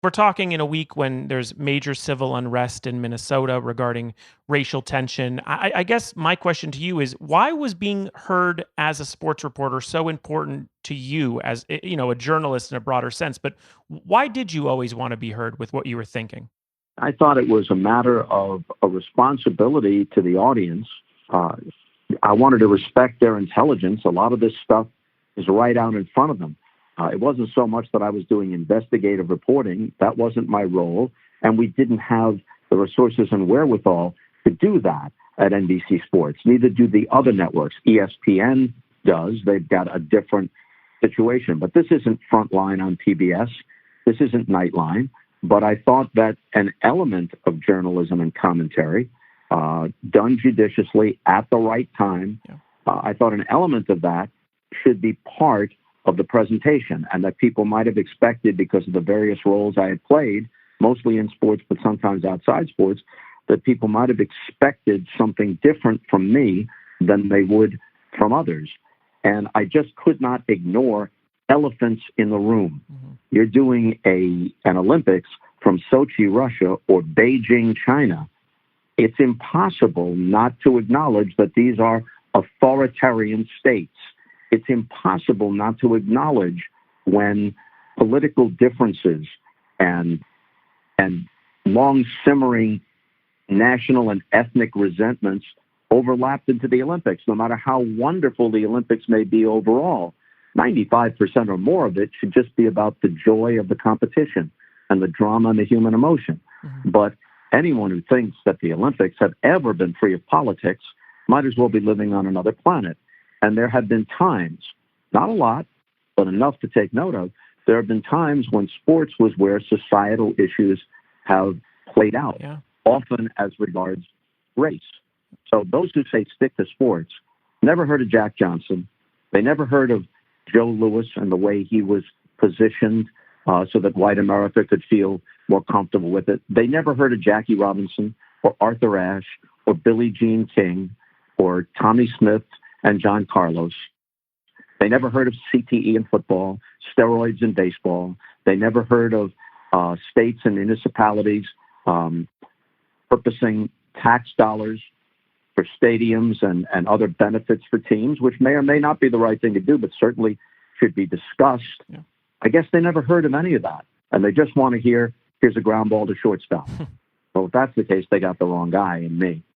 We're talking in a week when there's major civil unrest in Minnesota regarding racial tension. I guess my question to you is, why was being heard as a sports reporter so important to you as a journalist in a broader sense? But why did you always want to be heard with what you were thinking? I thought it was a matter of a responsibility to the audience. Uh, I wanted to respect their intelligence. A lot of this stuff is right out in front of them. It wasn't so much that I was doing investigative reporting. That wasn't my role. And we didn't have the resources and wherewithal to do that at NBC Sports. Neither do the other networks. ESPN does. They've got a different situation. But this isn't Frontline on PBS. This isn't Nightline. But I thought that an element of journalism and commentary, done judiciously at the right time, I thought an element of that should be part of the presentation, and that people might have expected, because of the various roles I had played, mostly in sports, but sometimes outside sports, that people might have expected something different from me than they would from others. And I just could not ignore elephants in the room. Mm-hmm. You're doing an Olympics from Sochi, Russia, or Beijing, China. It's impossible not to acknowledge that these are authoritarian states. It's impossible not to acknowledge when political differences and long simmering national and ethnic resentments overlapped into the Olympics. No matter how wonderful the Olympics may be overall, 95% or more of it should just be about the joy of the competition and the drama and the human emotion. Mm-hmm. But anyone who thinks that the Olympics have ever been free of politics might as well be living on another planet. And there have been times, not a lot, but enough to take note of, there have been times when sports was where societal issues have played out, often as regards race. So those who say stick to sports never heard of Jack Johnson. They never heard of Joe Louis and the way he was positioned so that white America could feel more comfortable with it. They never heard of Jackie Robinson or Arthur Ashe or Billie Jean King or Tommy Smith and John Carlos. They never heard of CTE in football, steroids in baseball. They never heard of states and municipalities purposing tax dollars for stadiums and other benefits for teams, which may or may not be the right thing to do, but certainly should be discussed. Yeah. I guess they never heard of any of that. And they just want to hear, here's a ground ball to shortstop. Well, if that's the case, they got the wrong guy in me.